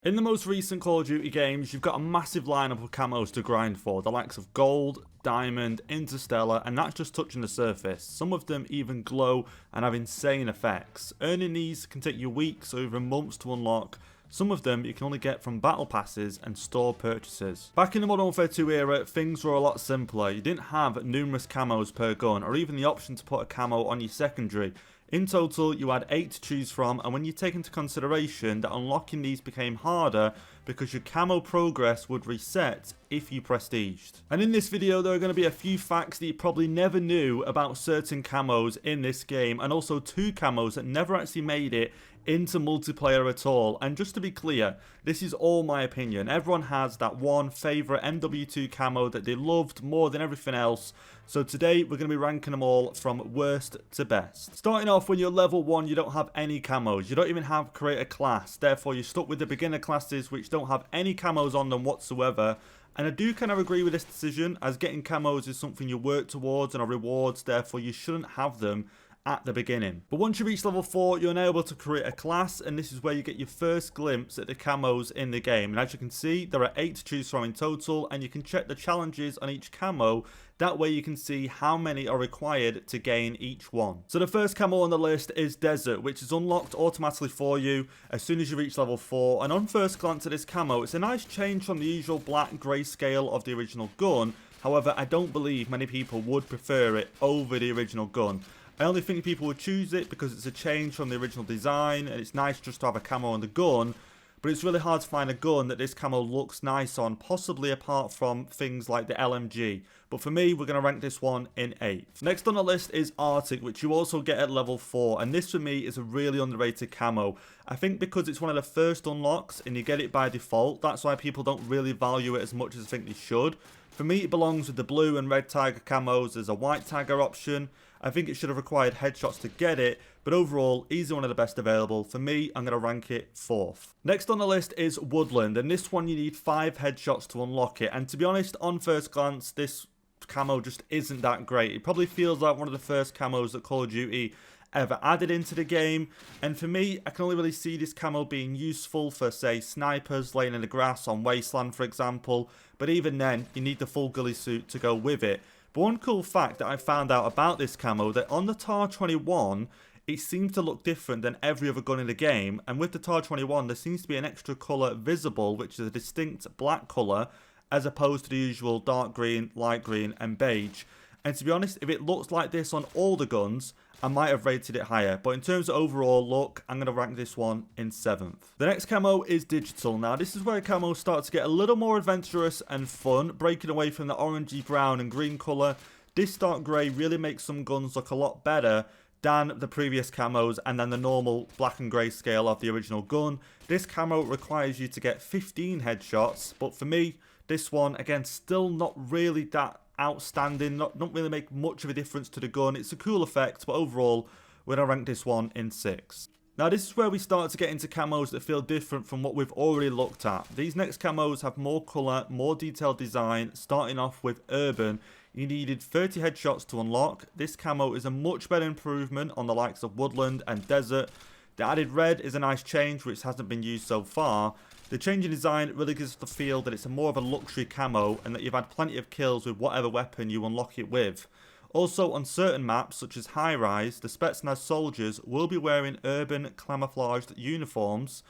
In the most recent Call of Duty games, you've got a massive lineup of camos to grind for, the likes of Gold, Diamond, Interstellar, and that's just touching the surface. Some of them even glow and have insane effects. Earning these can take you weeks or even months to unlock. Some of them you can only get from battle passes and store purchases. Back in the Modern Warfare 2 era, things were a lot simpler. You didn't have numerous camos per gun, or even the option to put a camo on your secondary. In total, you had 8 to choose from, and when you take into consideration that unlocking these became harder because your camo progress would reset if you prestiged. And in this video, there are going to be a few facts that you probably never knew about certain camos in this game, and also 2 camos that never actually made it into multiplayer at all. And just to be clear, this is all my opinion. Everyone has that one favourite MW2 camo that they loved more than everything else. So today we're going to be ranking them all from worst to best. Starting off, when you're level 1, you don't have any camos. You don't even have create a class. Therefore, you're stuck with the beginner classes which don't have any camos on them whatsoever. And I do kind of agree with this decision, as getting camos is something you work towards and are rewards. Therefore, you shouldn't have them at the beginning. But once you reach level 4, you're now able to create a class, and this is where you get your first glimpse at the camos in the game. And as you can see, there are 8 to choose from in total, and you can check the challenges on each camo. That way you can see how many are required to gain each one. So the first camo on the list is Desert, which is unlocked automatically for you as soon as you reach level 4. And on first glance at this camo, it's a nice change from the usual black grayscale of the original gun. However, I don't believe many people would prefer it over the original gun. I only think people would choose it because it's a change from the original design, and it's nice just to have a camo on the gun. But it's really hard to find a gun that this camo looks nice on, possibly apart from things like the LMG. But for me, we're going to rank this one in 8th. Next on the list is Arctic, which you also get at level 4. And this for me is a really underrated camo. I think because it's one of the first unlocks and you get it by default, that's why people don't really value it as much as I think they should. For me, it belongs with the blue and red Tiger camos. There's a white Tiger option. I think it should have required headshots to get it, but overall, easily one of the best available. For me, I'm going to rank it 4th. Next on the list is Woodland, and this one you need 5 headshots to unlock it. And to be honest, on first glance, this camo just isn't that great. It probably feels like one of the first camos that Call of Duty ever added into the game, and for me, I can only really see this camo being useful for, say, snipers laying in the grass on Wasteland, for example. But even then, you need the full ghillie suit to go with it. But one cool fact that I found out about this camo, that on the TAR-21, it seems to look different than every other gun in the game. And with the TAR-21, there seems to be an extra colour visible, which is a distinct black colour, as opposed to the usual dark green, light green, and beige. And to be honest, if it looks like this on all the guns, I might have rated it higher. But in terms of overall look, I'm going to rank this one in 7th. The next camo is Digital. Now, this is where camos start to get a little more adventurous and fun, breaking away from the orangey brown and green colour. This dark grey really makes some guns look a lot better than the previous camos and then the normal black and grey scale of the original gun. This camo requires you to get 15 headshots, but for me, this one, again, still not really that outstanding, not really make much of a difference to the gun. It's a cool effect, but overall, we're going to rank this one in 6th. Now, this is where we start to get into camos that feel different from what we've already looked at. These next camos have more colour, more detailed design, starting off with Urban. You needed 30 headshots to unlock. This camo is a much better improvement on the likes of Woodland and Desert. The added red is a nice change, which hasn't been used so far. The change in design really gives the feel that it's more of a luxury camo and that you've had plenty of kills with whatever weapon you unlock it with. Also, on certain maps, such as High Rise, the Spetsnaz soldiers will be wearing urban camouflaged uniforms,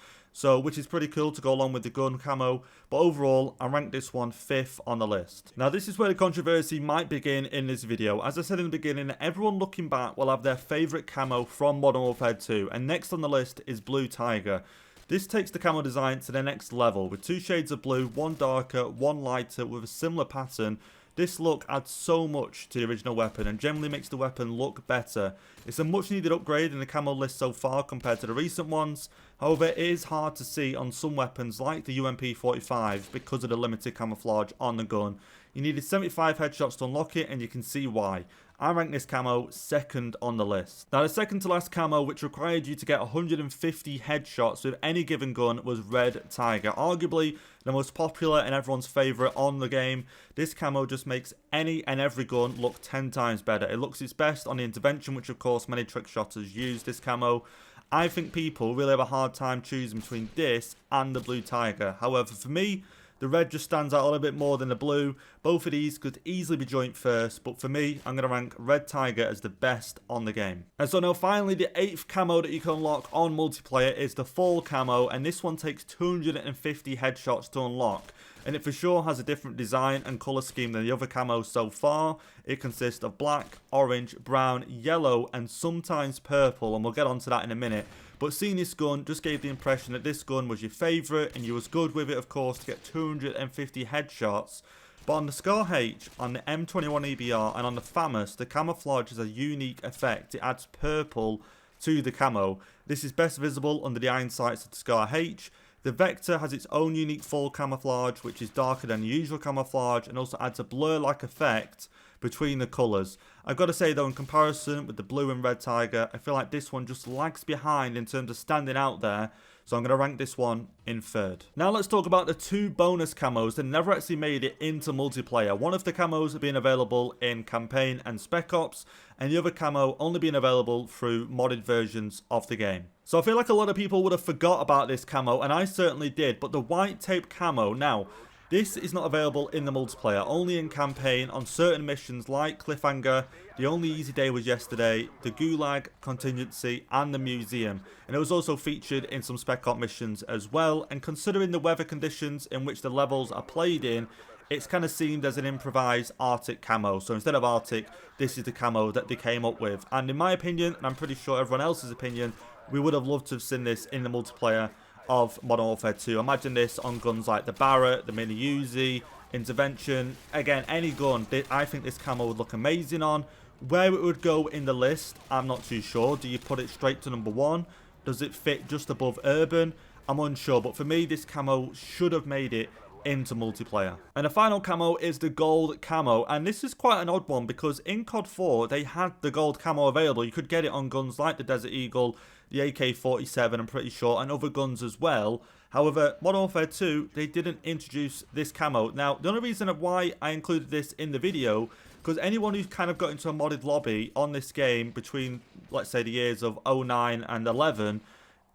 which is pretty cool to go along with the gun camo. But overall, I rank this one 5th on the list. Now, this is where the controversy might begin in this video. As I said in the beginning, everyone looking back will have their favourite camo from Modern Warfare 2, and next on the list is Blue Tiger. This takes the camo design to the next level, with 2 shades of blue, one darker, one lighter, with a similar pattern. This look adds so much to the original weapon and generally makes the weapon look better. It's a much needed upgrade in the camo list so far compared to the recent ones. However, it is hard to see on some weapons like the UMP45 because of the limited camouflage on the gun. You needed 75 headshots to unlock it, and you can see why. I rank this camo 2nd on the list. Now, the second to last camo, which required you to get 150 headshots with any given gun, was Red Tiger. Arguably the most popular and everyone's favourite on the game. This camo just makes any and every gun look 10 times better. It looks its best on the intervention, which of course many trick shotters use this camo. I think people really have a hard time choosing between this and the blue Tiger. However, for me, the red just stands out a little bit more than the blue. Both of these could easily be joint first, but for me, I'm going to rank red Tiger as the best on the game. And so now finally, the 8th camo that you can unlock on multiplayer is the fall camo, and this one takes 250 headshots to unlock. And it for sure has a different design and colour scheme than the other camos so far. It consists of black, orange, brown, yellow, and sometimes purple, and we'll get onto that in a minute. But seeing this gun just gave the impression that this gun was your favourite, and you was good with it, of course, to get 250 headshots. But on the Scar H, on the M21 EBR, and on the FAMAS, the camouflage has a unique effect. It adds purple to the camo. This is best visible under the iron sights of the Scar H. The Vector has its own unique fall camouflage, which is darker than the usual camouflage, and also adds a blur-like effect between the colours. I've got to say though, in comparison with the blue and red Tiger, I feel like this one just lags behind in terms of standing out there, so I'm going to rank this one in 3rd. Now let's talk about the 2 bonus camos that never actually made it into multiplayer. One of the camos being available in campaign and spec ops, and the other camo only being available through modded versions of the game. So I feel like a lot of people would have forgot about this camo, and I certainly did, but the white tape camo, now, this is not available in the multiplayer, only in campaign on certain missions like Cliffhanger, The Only Easy Day Was Yesterday, the Gulag, Contingency, and the Museum. And it was also featured in some Spec Op missions as well, and considering the weather conditions in which the levels are played in, it's kind of seemed as an improvised Arctic camo. So instead of Arctic, this is the camo that they came up with. And in my opinion, and I'm pretty sure everyone else's opinion, we would have loved to have seen this in the multiplayer of Modern Warfare 2. Imagine this on guns like the Barrett, the Mini Uzi, Intervention. Again, any gun, I think this camo would look amazing on. Where it would go in the list, I'm not too sure. Do you put it straight to number 1? Does it fit just above Urban? I'm unsure, but for me, this camo should have made it into multiplayer. And the final camo is the gold camo, and this is quite an odd one because in COD 4 they had the gold camo available. You could get it on guns like the Desert Eagle, the AK-47, I'm pretty sure, and other guns as well. However, Modern Warfare 2, they didn't introduce this camo. Now, the only reason of why I included this in the video, because anyone who's kind of got into a modded lobby on this game between, let's say, the years of 09 and 11,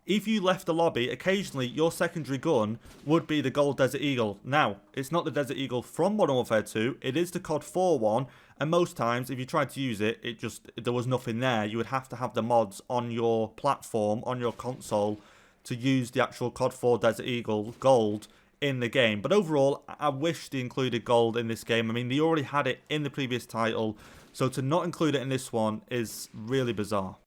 if you left the lobby, occasionally your secondary gun would be the gold Desert Eagle. Now, it's not the Desert Eagle from Modern Warfare 2, it is the COD 4 one, and most times if you tried to use it, there was nothing there. You would have to have the mods on your platform, on your console, to use the actual COD 4 Desert Eagle gold in the game. But overall, I wish they included gold in this game. I mean, they already had it in the previous title, so to not include it in this one is really bizarre.